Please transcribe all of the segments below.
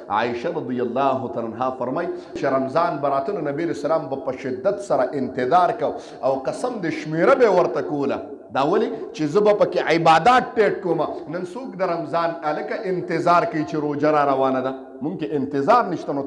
عائشه رضی الله تعالی عنها فرمای چې رمضان براتنو نبی رسول الله په شدت سره انتظار کو او قسم د شمیره به ورته کوله دا ولی چې زه به پکې عبادات ټیټ کوم. نن څوک د رمضان هلکه انتظار کوي چې روژه را روانه ده، مونږ کې انتظار نشته، نو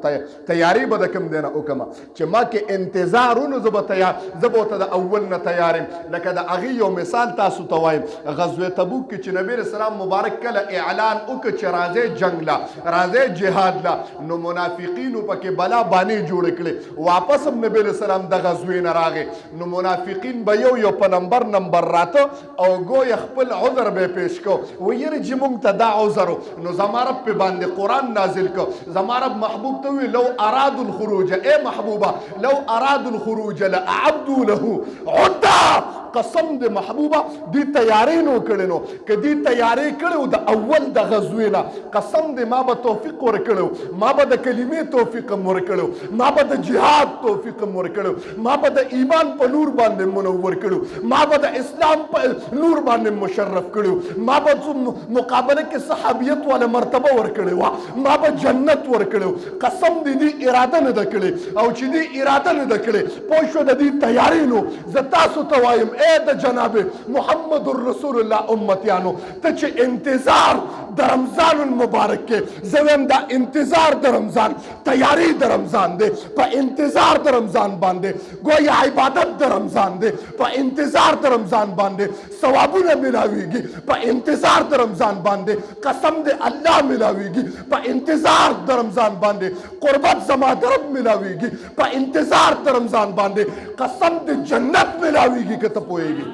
تیاری به د کوم دی نه وکړم چې ما کې انتظار و نو زه به ورته د اول نه تیار یم. لکه د هغې یو مثال تاسو ته وایم، غزوه تبوک کې چې نبي رسول الله مبارک کله اعلان وکړ چې راځئ جنګ له، راځئ جهاد له، نو منافقینو پکې بلا بانې جوړې کړې. واپس هم نبي رسول الله د غزوې نه راغی، نو منافقین به یو په نمبر راته او ګویا خپل عذر به پیش کو، ویره چې مونږ ته دا عذر نو زما رب په باندې قرآن نازل کو. زما رب محبوب ته وی لو ارادوا الخروج، اے محبوبه لو ارادوا الخروج لاعدوا له عدا. قسم د محبوبه دی تیاری نو کړي، نو که دی تیاری کړو د اول د غزوې نه، قسم د ما به توفیق ورکړو، ما به د کلمې توفیق ورکړو، ما به د جهاد توفیق ورکړو، ما به د ایمان په نور باندې منور کړو، ما به د اسلام په نور باندې مشرف کړو، ما به مقابله کې صحابیت والا مرتبه ورکړو، ما به جنت ورکړو. قسم دې اراده نه ده کړې، او چې دې اراده نه ده کړې پوه شو د دې تیاری نو. زه تاسو ته وایم اے د جناب محمد رسول الله امتیانو، ته چې انتظار د رمضان المبارک کې، زه وایم دا انتظار د رمضان، تیاری د رمضان دی، په انتظار د رمضان باندې گویا عبادت د رمضان دی، په انتظار د رمضان باندې ثوابونه ملاویږي، په انتظار د رمضان باندې قسم د الله ملاویږي، په انتظار د رمضان باندې قربت زما د رب ملاویږي، په انتظار د رمضان باندې قسم د جنت ملاویږي. که ته پوهیږي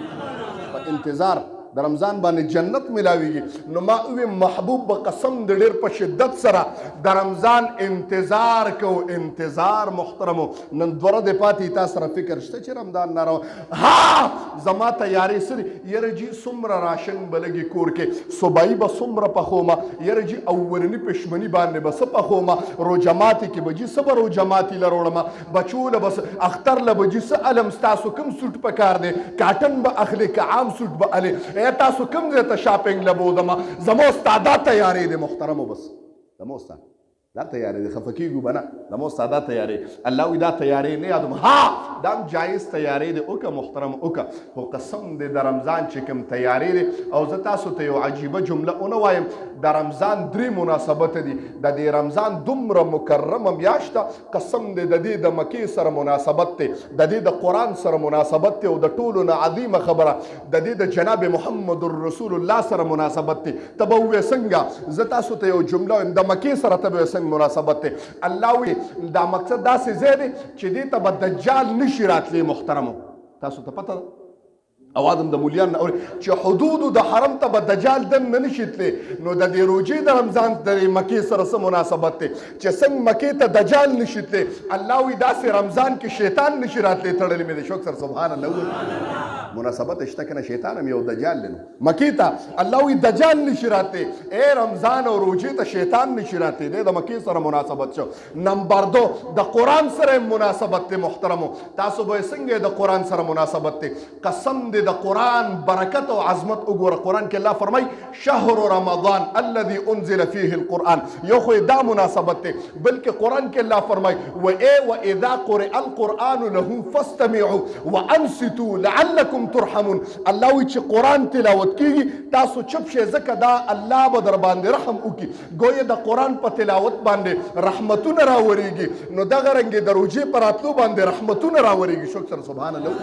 په انتظار د رمضان باندې جنت ملاویږي، نو ما وی محبوب به قسم د ډېر په شدت سره د رمضان انتظار کو. انتظار محترمو نن دوه ورځې پاتې تا سره فکر شته چې رمضان نه راو؟ ها زما تیاری سری یره جی څومره راشن به لګي کور کې، صبحایي به څومره پخومه، یره جی اولني پښمني باندې به څه پخومه، روژه ماتي کې به جي څه به روژه ماتي له وروړمه، بچو له به اختر له به جي څه علم ستاسو کوم سوټ پکار دی، کاټن به اخلي که عام سوټ به الې تاسو کوم ځای ته شاپینګ لبودمه. زما ستا دا تیاری دی محترمو، بس زما ستا دا تیاری دی، خفه کیږو به نه، زما ستا دا تیاری. الله وی دا تیاری نه یادم، ها دا هم جایز تیاری دی، وکړه محترم وکړه، خو قسم دی د رمضان چې کوم تیاری دی. او زه تاسو ته یو عجیبه جمله ونه وایم، د رمضان درې مناسبت دي. د دې رمضان دومره مکرمه میاشت ده، قسم دی د دې د مکې سره مناسبت دی، د دې د قرآن سره مناسبت دی، او د ټولو نه عظیمه خبره د دې د جناب محمد رسول الله سره مناسبت دی. ته به ووایې څنګه؟ زه تاسو ته یو جمله وایم، د مکې سره ته به څنګه مناسبت دی؟ الله وی دا مقصد داسې ځای دی چې دې ته به دجال نشي راتلی. محترمو تاسو ته پته ده اوادم د مولیان نه اوري چې حدودو د حرم ته به دجال دننه نشي تللی. نو د دې روژې د رمضان د مکې سره څه مناسبت دی چې څنګه مکې ته دجال نشي تللی؟ الله وی داسې رمضان کې شیطان نشي راتلی. تړلی مې د شوق سره سبحان الله ووایي مناسبت شته که نه؟ شیطان هم یو دجال دی. مکې ته الله وی دجال نشي راتلی. ای رمضان او روژې ته شیطان نشي راتلی، دی د مکې سره مناسبت شو. نمبر دو د قرآن سره مناسبت دی. محترمو تاسو به څنګه د قرآن سره مناسبت دی؟ قسم دی د قرآن برکت او عظمت وګوره. قرآن کې الله فرمای شهر رمضان الذي انزل فيه القرآن، یو خو دا مناسبت دی، بلکې قرآن کې الله فرمای واذا قرئ القرآن له فاستمعوا وانصتوا لعلكم ترحمون. الله وی چې قرآن تلاوت کیږي تاسو چپ شئ، ځکه دا الله به در باندې رحم وکړي. گویا د قرآن په تلاوت باندې رحمتونه راوریږي، نو دغه رنګې د روژې په راتلو باندې رحمتونه راوریږي. شکر سره سبحان الله.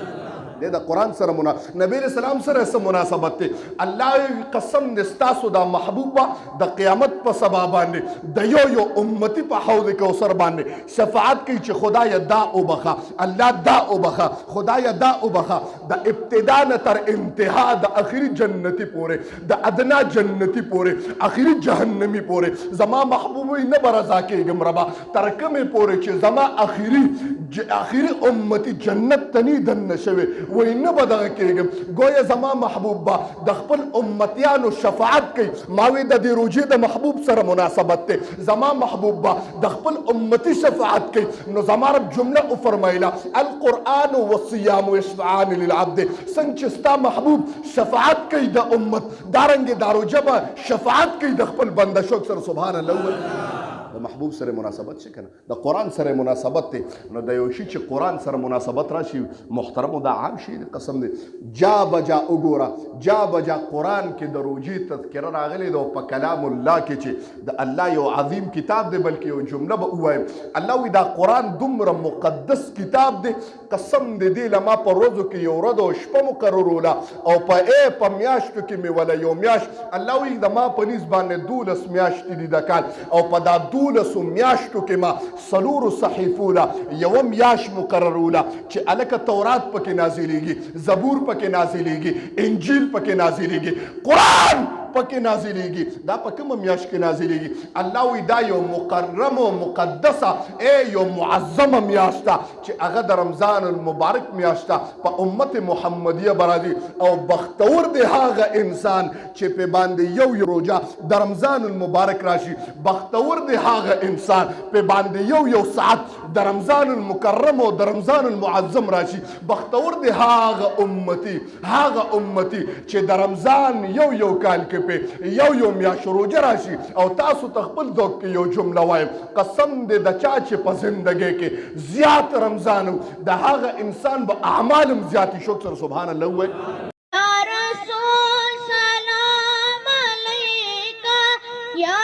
د قرآن سره نبی رسول الله سره څه مناسبت دی؟ الله قسم دې ستاسو دا محبوب د قیامت په سبا باندې د یو امتی په حوض کوثر باندې شفاعت کوي چې خدای دا وبخه، الله دا وبخه، خدای دا وبخه. د ابتدا نه تر انتها د اخري جنتی پورې، د ادنا جنتی پورې، اخري جهنمی پورې زما محبوب نه به رضا کېږم ربا، تر کومې پورې چې زما اخري امتی جنت ته نه دننه شوی وای نه به دغه کېږم. گویا زما محبوب به د خپل امتیانو شفاعت کوي. ما وی د دې روژې د محبوب سره مناسبت دی. زما محبوب به د خپل امتي شفاعت کوي. نو زما رب جمله وفرمایله القرآن والصيام يشفعان للعبد. څنګه چې ستا محبوب شفاعت کوي د امت، دارنګې دا روژه به شفاعت کوي د خپل بنده. شوق سره سبحان الله. د محبوب سره مناسبت شي کنه د قرآن سره مناسبت دی نو د یو شي چې قرآن سره مناسبت راشي محترمو دا عام شي قسم دی جا بجا وګوره جا بجا قرآن کې د روجي تذکره راغلی ده په کلام الله کې چې د الله یو عظیم کتاب دی بلکې یو جمله به ووایم الله وی دا قرآن دومره مقدس کتاب دی قسم دې دی لما په ورځو کې یو ورځ او شپه مقرروله او په میاشتو کې مې ولا یو میاشت الله وی د ما په نسبت باندې 12 میاشتې دي د کال او په دا 12 میاشتو کې ما سلور صحیفوله یو میاشت مقرروله چې الکه تورات پکې نازلېږي زبور پکې نازلېږي انجیل پکې نازلېږي قرآن پکې نازلېږي دا په کومه میاشت کې نازلېږي الله وی دا یو مکرم او مقدسه یو معظمه میاشت ده چې هغه د رمضان المبارک میاشت ده په امت محمدیه برازي او بختور دی هغه انسان چې په باندې یو روزه د رمضان المبارک راشي بختور دی هغه انسان په باندې یو ساعت د رمضان المکرم او د رمضان المعظم راشي بختور دی هغه امتی چې د رمضان یو کال کې په یو میاشت روزه راشي او تاسو تخپل ذوق کې یو جمله وایم قسم دې د چا چې په زندګۍ کې زیات رمضان د هغه انسان به اعمالم زیات شو سبحان الله وای یا رسول سلام علیکا یا